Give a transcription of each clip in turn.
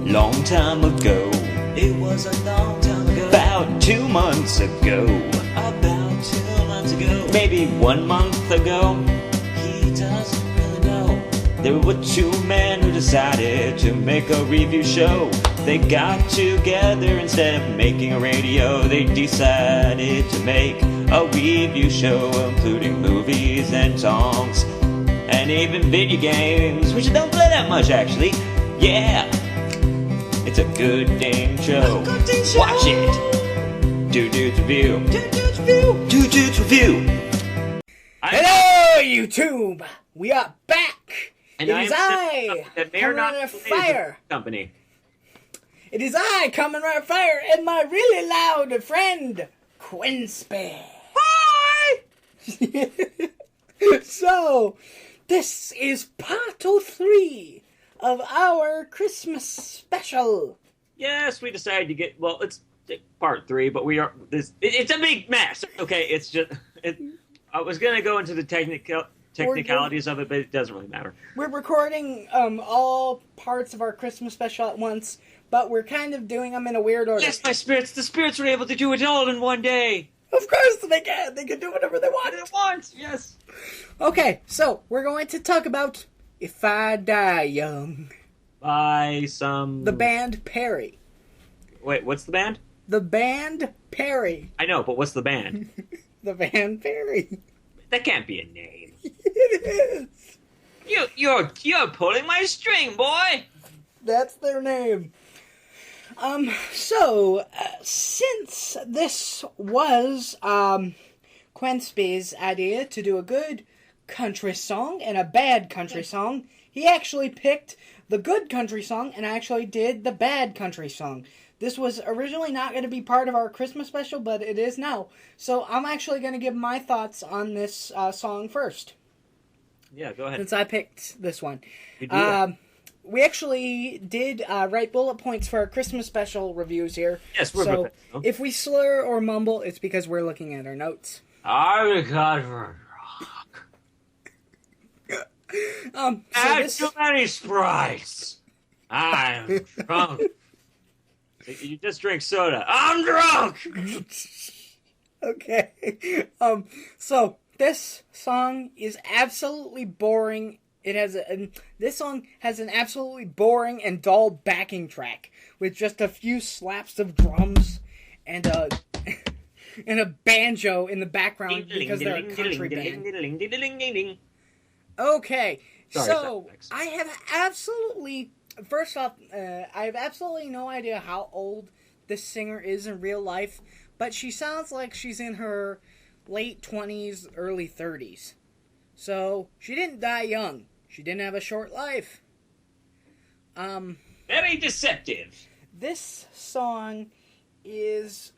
long time ago. It was a long time ago. About 2 months ago. About 2 months ago. Maybe 1 month ago. He doesn't really know. There were two men who decided to make a review show. They got together instead of making a radio. They decided to make a review show, including movies and songs, and even video games, which I don't play that much actually. Yeah, it's a good dang show. Good dang show. Watch it. Two Dudes Review. Two Dudes Review. Two Dudes Review. Hello, YouTube! We are back! And It is I, that may or not Coming Right be Fire. the company. It is I, Coming Right Fire, and my really loud friend, Quinsby. Hi! So, this is part 3 of our Christmas special. Yes, we decided to get, well, it's part 3, but we are, it's a big mess. Okay, it's just, I was going to go into the technicalities of it, but it doesn't really matter. We're recording all parts of our Christmas special at once, but we're kind of doing them in a weird order. Yes, the spirits were able to do it all in one day. Of course they can! They can do whatever they want! At once, yes. Okay, so we're going to talk about If I Die Young. By some... The band Perry. Wait, what's the band? The band Perry. I know, but what's the band? The band Perry. That can't be a name. It is. You're pulling my string, boy. That's their name. So, since this was, Quensby's idea to do a good country song and a bad country song, he actually picked the good country song and actually did the bad country song. This was originally not going to be part of our Christmas special, but it is now. So I'm actually going to give my thoughts on this song first. Yeah, go ahead. Since I picked this one. You do that. We actually did write bullet points for our Christmas special reviews here. Yes, we're So professional. if we slur or mumble, it's because we're looking at our notes. I got rock. So Add this, too many Sprites. I'm drunk. You just drink soda. I'm drunk. okay. So this song is absolutely boring. This song has an absolutely boring and dull backing track with just a few slaps of drums and a and a banjo in the background because they're a country band. Okay, Sorry, so thanks. I have absolutely, first off, I have absolutely no idea how old this singer is in real life, but she sounds like she's in her late 20s, early 30s. So, she didn't die young. She didn't have a short life. Very deceptive. This song is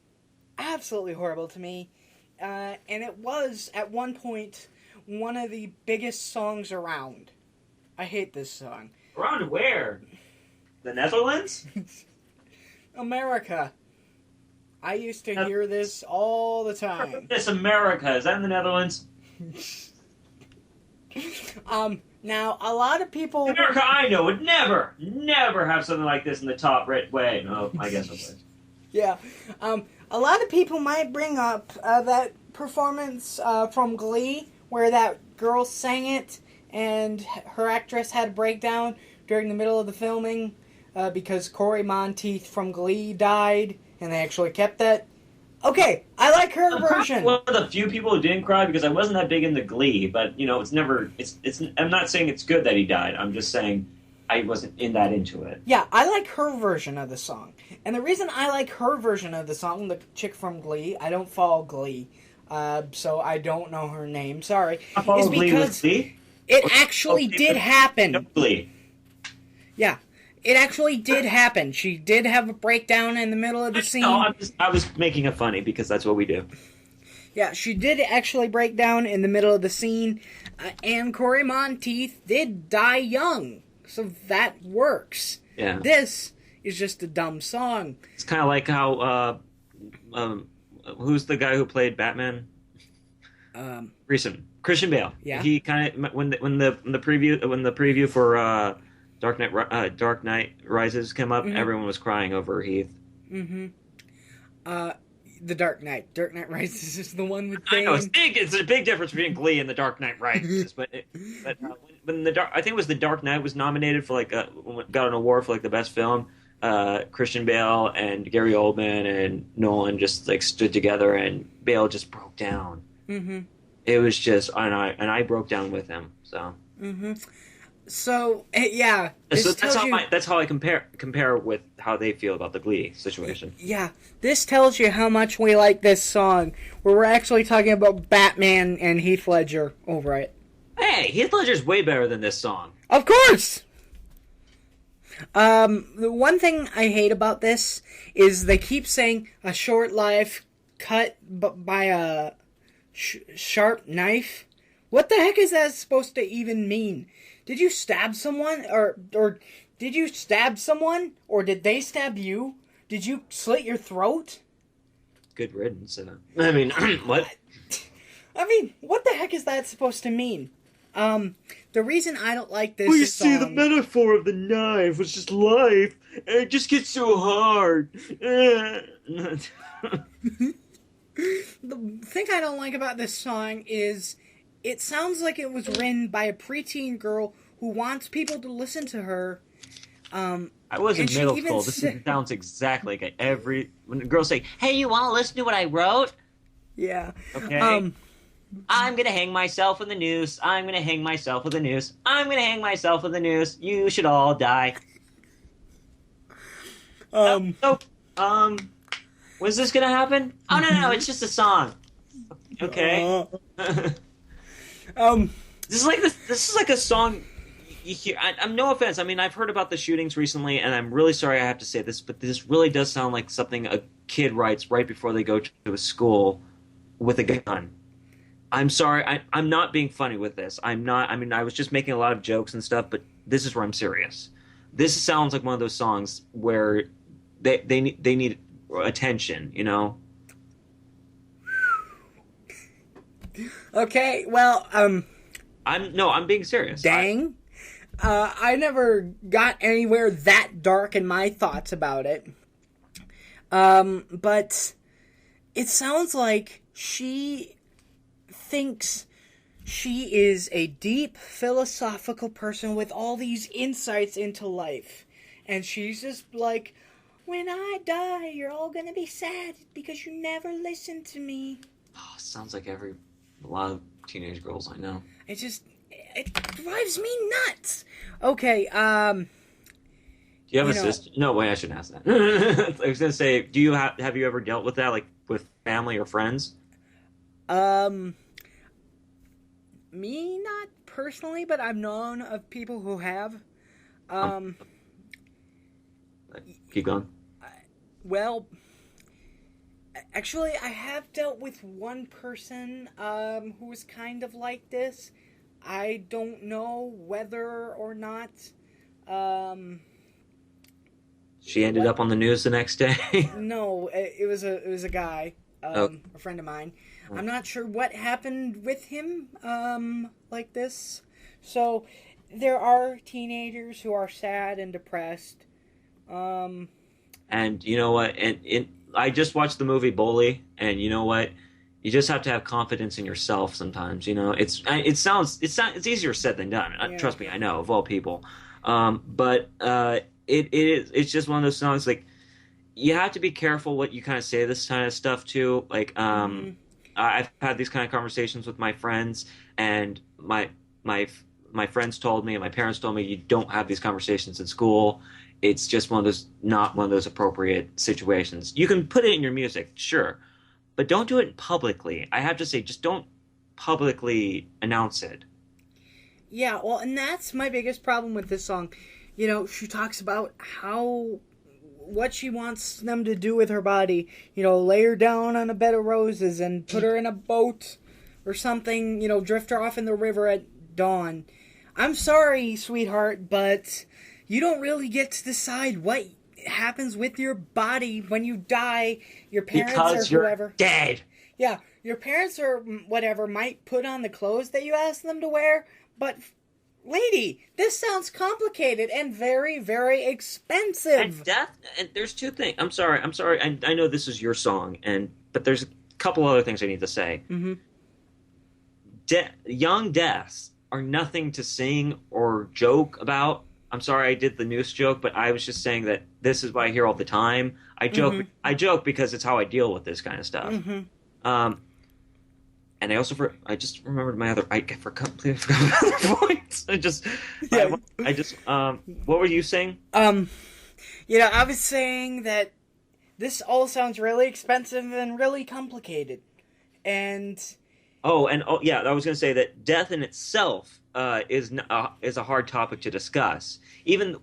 absolutely horrible to me, and it was, at one point, one of the biggest songs around. I hate this song. Around where? The Netherlands? America. I used to hear this all the time. This America. Is that in the Netherlands? Now, a lot of people... America I know would never have something like this in the top right way. No, I guess it would. Yeah. A lot of people might bring up that performance from Glee, where that girl sang it, and her actress had a breakdown during the middle of the filming because Cory Monteith from Glee died, and they actually kept that. Okay, I like her version. One of the few people who didn't cry because I wasn't that big into Glee, but it's never. I'm not saying it's good that he died. I'm just saying I wasn't that into it. Yeah, I like her version of the song. And the reason I like her version of the song, the chick from Glee, I don't follow Glee, so I don't know her name, sorry, is because it actually did happen. No Glee. Yeah, it actually did happen. She did have a breakdown in the middle of the scene. No, I was making it funny because that's what we do. Yeah, she did actually break down in the middle of the scene, and Cory Monteith did die young, so that works. Yeah. This is just a dumb song. It's kind of like how who's the guy who played Batman? Christian Bale. Yeah. He kind of when the preview for Dark Knight Rises came up, everyone was crying over Heath. The Dark Knight. Dark Knight Rises is the one with I know Bane. it's a big difference between Glee and The Dark Knight Rises, but when I think it was The Dark Knight was nominated for got an award for the best film. Christian Bale and Gary Oldman and Nolan just stood together, and Bale just broke down. It was just, and I broke down with him. So. So yeah, So that's how I compare with how they feel about the Glee situation. Yeah, this tells you how much we like this song, where we're actually talking about Batman and Heath Ledger over it. Hey, Heath Ledger's way better than this song. Of course! The one thing I hate about this is they keep saying a short life cut by a sharp knife. What the heck is that supposed to even mean? Did you stab someone? Or did you stab someone? Or did they stab you? Did you slit your throat? Good riddance. I mean, what? I mean, what the heck is that supposed to mean? The reason I don't like this song... the metaphor of the knife was just life. It just gets so hard. The thing I don't like about this song is it sounds like it was written by a preteen girl who wants people to listen to her. I was in middle school. This sounds exactly like when girls say, "Hey, you want to listen to what I wrote?" Yeah. Okay. I'm gonna hang myself with the noose. I'm gonna hang myself with the noose. I'm gonna hang myself with the noose. You should all die. When's this gonna happen? Oh no, it's just a song. Okay. This is like a song. You hear, I'm no offense. I mean, I've heard about the shootings recently, and I'm really sorry I have to say this, but this really does sound like something a kid writes right before they go to a school with a gun. I'm sorry. I'm not being funny with this. I'm not. I mean, I was just making a lot of jokes and stuff, but this is where I'm serious. This sounds like one of those songs where they need attention, you know? Okay, well, I'm being serious. Dang. I never got anywhere that dark in my thoughts about it. But it sounds like she thinks she is a deep philosophical person with all these insights into life. And she's just like, when I die, you're all gonna be sad because you never listened to me. Oh, sounds like a lot of teenage girls I know. It drives me nuts. Okay, do you have a sister? No, wait, I shouldn't ask that. I was gonna say, do you have you ever dealt with that, like with family or friends? Me, not personally, but I've known of people who have. Keep going. Well, actually, I have dealt with one person who was kind of like this. I don't know whether or not. She ended up on the news the next day. No, it was a guy, a friend of mine. I'm not sure what happened with him, like this. So, there are teenagers who are sad and depressed. And you know what? And I just watched the movie Bully, and you know what? You just have to have confidence in yourself sometimes. You know, it's easier said than done. Yeah. Trust me, I know, of all people. But it's just one of those songs, like, you have to be careful what you kind of say this kind of stuff to. Like, I've had these kind of conversations with my friends, and my friends told me, and my parents told me, you don't have these conversations in school. It's just not one of those appropriate situations. You can put it in your music, sure, but don't do it publicly. I have to say, just don't publicly announce it. Yeah, well, and that's my biggest problem with this song. You know, she talks about what she wants them to do with her body. You know, lay her down on a bed of roses and put her in a boat or something, you know, drift her off in the river at dawn. I'm sorry, sweetheart, but you don't really get to decide what happens with your body when you die. Your parents because or whoever. You're dead. Yeah, your parents or whatever might put on the clothes that you ask them to wear, but Lady, this sounds complicated and very, very expensive. And death. And there's two things. I'm sorry. I know this is your song, but there's a couple other things I need to say. Mm-hmm. Young deaths are nothing to sing or joke about. I'm sorry I did the noose joke, but I was just saying that this is what I hear all the time. I joke. Mm-hmm. I joke because it's how I deal with this kind of stuff. Mm-hmm. And I just remembered my other. I completely forgot my other points. Yeah. What were you saying? I was saying that this all sounds really expensive and really complicated, and yeah, I was going to say that death in itself is a hard topic to discuss. Even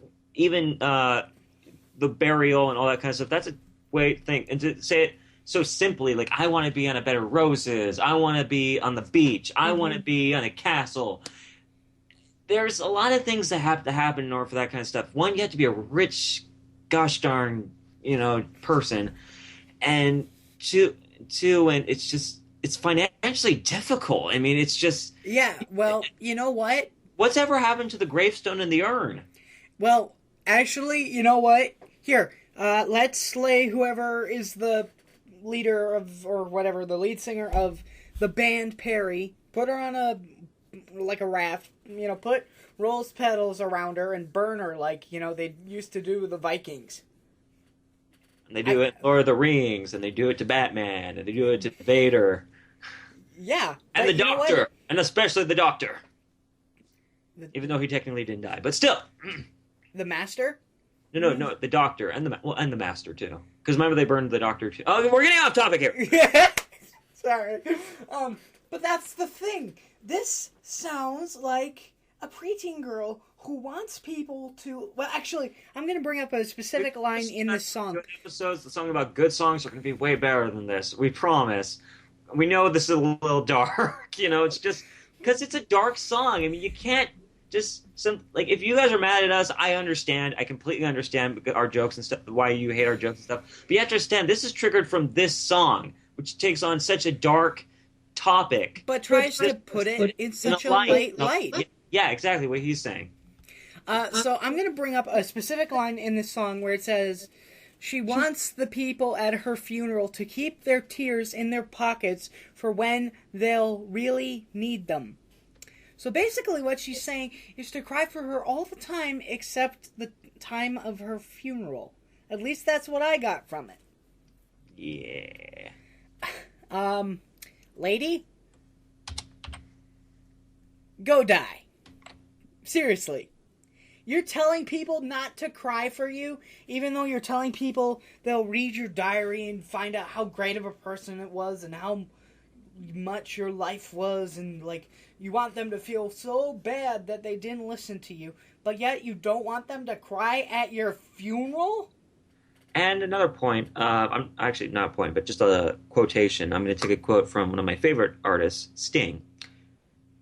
the burial and all that kind of stuff. That's a way to think, and to say it so simply, like, I want to be on a bed of roses. I want to be on the beach. I want to be on a castle. There's a lot of things that have to happen in order for that kind of stuff. One, you have to be a rich, gosh darn, person. And two, and it's financially difficult. I mean, it's just... Yeah, well, you know what? What's ever happened to the gravestone and the urn? Well, actually, you know what? Here, let's slay whoever is the leader of, or whatever, the lead singer of the band Perry, put her on a raft, put rose petals around her and burn her like, they used to do with the Vikings. And they do it Lord of the Rings, and they do it to Batman, and they do it to Vader. Yeah. And the Doctor, and especially the Doctor. Even though he technically didn't die, but still. The Master? No, the Doctor and the Master too. Because remember they burned the Doctor too. Oh, we're getting off topic here. Yeah. Sorry. But that's the thing. This sounds like a preteen girl who wants people to... Well, actually, I'm going to bring up a specific line in the song. Episodes, the song about good songs are going to be way better than this. We promise. We know this is a little dark. It's just... Because it's a dark song. I mean, you can't just... if you guys are mad at us, I understand. I completely understand our jokes and stuff, why you hate our jokes and stuff. But you have to understand, this is triggered from this song, which takes on such a dark topic. But tries to put it in such a light light. Yeah, exactly what he's saying. So I'm going to bring up a specific line in this song where it says, she wants the people at her funeral to keep their tears in their pockets for when they'll really need them. So basically what she's saying is to cry for her all the time except the time of her funeral. At least that's what I got from Yeah. it. Lady? Go die. Seriously. You're telling people not to cry for you, even though you're telling people they'll read your diary and find out how great of a person it was and how much your life was, and you want them to feel so bad that they didn't listen to you, but yet you don't want them to cry at your funeral? And another point, I'm actually not a point, but just a quotation. I'm going to take a quote from one of my favorite artists, Sting.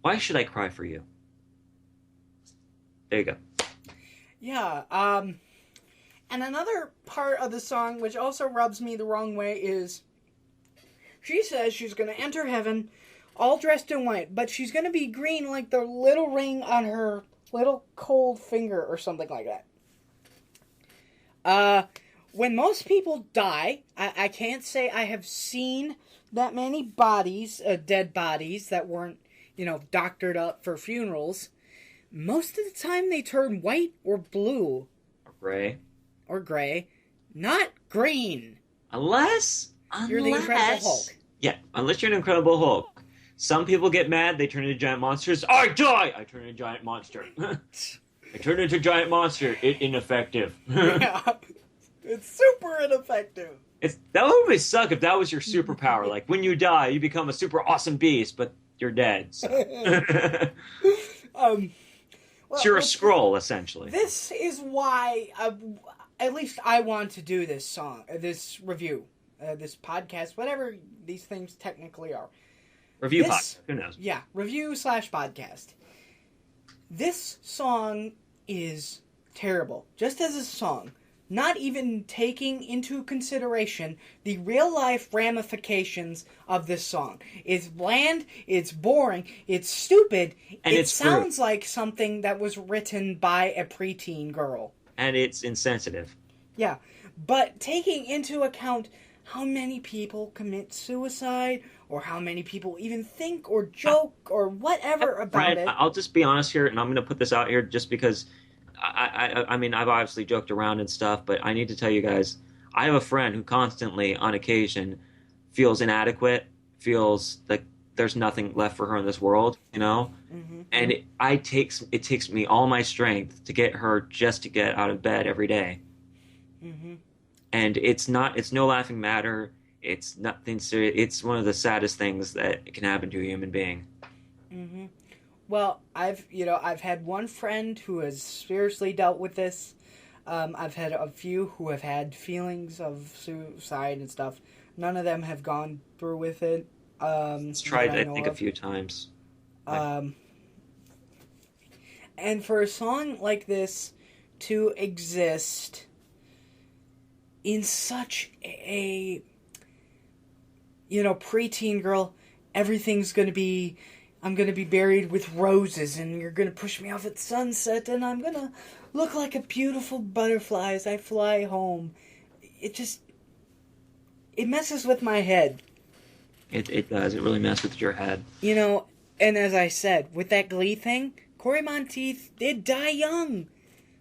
Why should I cry for you? There you go. Yeah, and another part of the song which also rubs me the wrong way is she says she's going to enter heaven all dressed in white, but she's going to be green like the little ring on her little cold finger or something like that. When most people die, I can't say I have seen that many bodies, dead bodies that weren't, doctored up for funerals. Most of the time they turn white or blue. Or gray. Not green. Unless you're the Incredible Hulk. Yeah, unless you're an Incredible Hulk. Some people get mad, they turn into giant monsters. I die! I turn into a giant monster. I turn into a giant monster. Ineffective. Yeah. It's super ineffective. That would really suck if that was your superpower. Like, when you die, you become a super awesome beast, but you're dead. So. So you're a Skrull, essentially. This is why, at least I want to do this song, this review, this podcast, whatever these things technically are. Podcast, who knows? Yeah, review/podcast. This song is terrible, just as a song. not even taking into consideration the real life ramifications of this song. It's bland, it's boring, it's stupid, And it it's sounds like something that was written by a preteen girl. And it's insensitive. Yeah, but taking into account how many people commit suicide, or how many people even think or joke or whatever about Brian, it. I'll just be honest here, and I'm going to put this out here just because I mean, I've obviously joked around and stuff, but I need to tell you guys, I have a friend who constantly, on occasion, feels inadequate, feels like there's nothing left for her in this world, you know? Mm-hmm. And it takes me all my strength to get her just to get out of bed every day. Mm-hmm. And it's no laughing matter. It's nothing serious. It's one of the saddest things that can happen to a human being. Mm-hmm. Well, I've had one friend who has seriously dealt with this. I've had a few who have had feelings of suicide and stuff. None of them have gone through with it. It's tried, I think, a few times. And for a song like this to exist in such a, preteen girl, everything's going to be, I'm going to be buried with roses, and you're going to push me off at sunset, and I'm going to look like a beautiful butterfly as I fly home. It messes with my head. It does. It really messes with your head. And as I said, with that Glee thing, Cory Monteith did die young.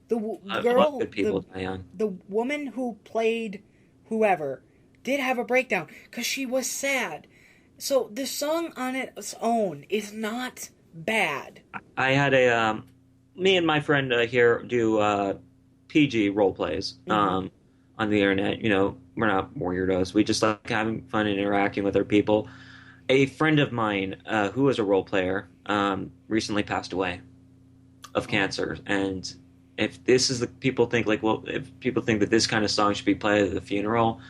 The A lot of good people die young. The woman who played whoever did have a breakdown because she was sad. So the song on its own is not bad. I had me and my friend here do PG role plays on the internet. We're not weirdos. We just like having fun and interacting with other people. A friend of mine who was a role player recently passed away of cancer. And if this is people think if people think that this kind of song should be played at the funeral,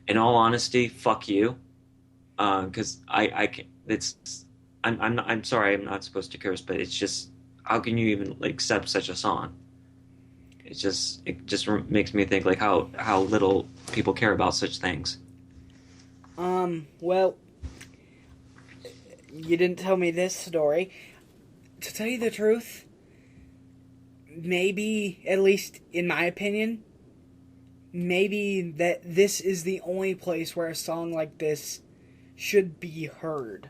in all honesty, fuck you. Because I'm sorry, I'm not supposed to curse, but it's just, how can you even accept such a song? It just makes me think how little people care about such things. Well, you didn't tell me this story. To tell you the truth, maybe, at least in my opinion, maybe that this is the only place where a song like this should be heard.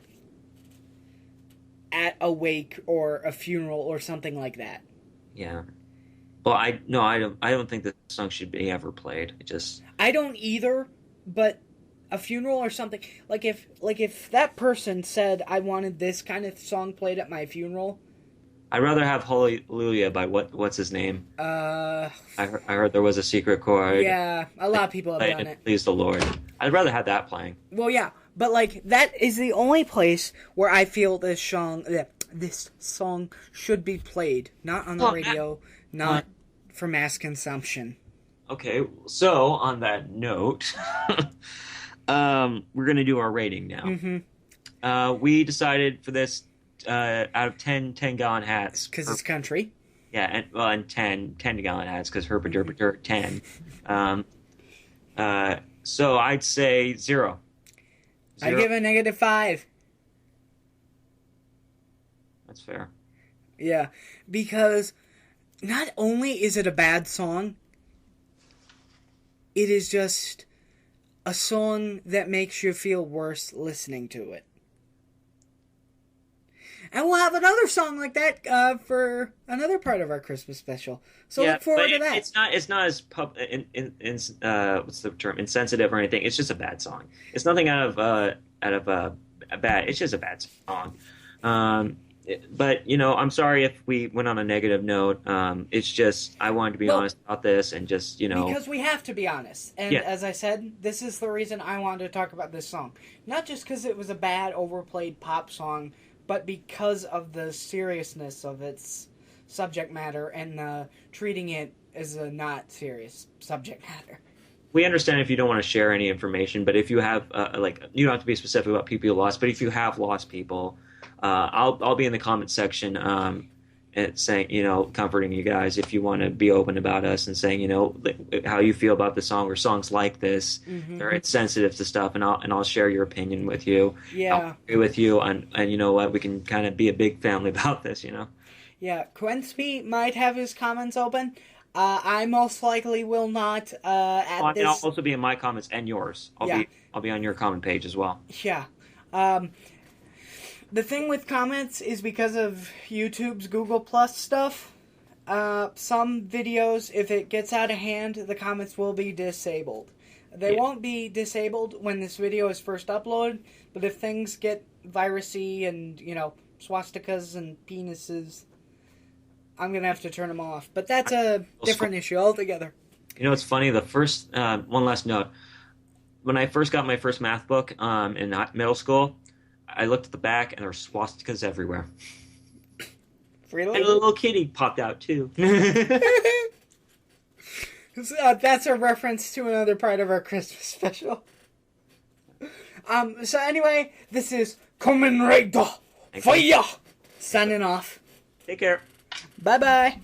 At a wake or a funeral or something like that. Yeah. Well, I don't think this song should be ever played. I don't either, but a funeral or something, if that person said I wanted this kind of song played at my funeral, I'd rather have Hallelujah by what's his name? I heard there was a secret chord. Yeah, a lot of people have done it. Please the Lord. I'd rather have that playing. Well, yeah, but that is the only place where I feel this song should be played, not on the radio, not for mass consumption. Okay, so on that note, we're gonna do our rating now. Mm-hmm. We decided for this. Out of 10 10-gallon hats. Because it's country. Yeah, and 10 10-gallon hats, because herpaderpader 10. So I'd say 0. I give a -5. That's fair. Yeah, because not only is it a bad song, it is just a song that makes you feel worse listening to it. And we'll have another song like that for another part of our Christmas special. So look forward to that. It's not as what's the term, insensitive or anything. It's just a bad song. It's nothing out of a bad. It's just a bad song. But I'm sorry if we went on a negative note. It's just I wanted to be honest about this and just because we have to be honest. And as I said, this is the reason I wanted to talk about this song. Not just because it was a bad, overplayed pop song, but because of the seriousness of its subject matter and treating it as a not serious subject matter. We understand if you don't want to share any information, but if you have, you don't have to be specific about people you lost, but if you have lost people, I'll be in the comment section saying, comforting you guys if you want to be open about us and saying, how you feel about the song or songs like this. They're It's sensitive to stuff, and I'll share your opinion with you. Yeah. I'll agree with you, and you know what? We can kind of be a big family about this, Yeah, Quincy might have his comments open. I most likely will not. And I'll also be in my comments and yours. I'll be on your comment page as well. Yeah. The thing with comments is because of YouTube's Google Plus stuff, some videos, if it gets out of hand, the comments will be disabled. They won't be disabled when this video is first uploaded, but if things get virusy and, swastikas and penises, I'm going to have to turn them off. But that's a different issue altogether. It's funny, the first, one last note. When I first got my first math book in middle school, I looked at the back, and there were swastikas everywhere. Really? And a little kitty popped out, too. That's a reference to another part of our Christmas special. So anyway, this is Kamen Rider Fire! Signing off. Take care. Bye-bye.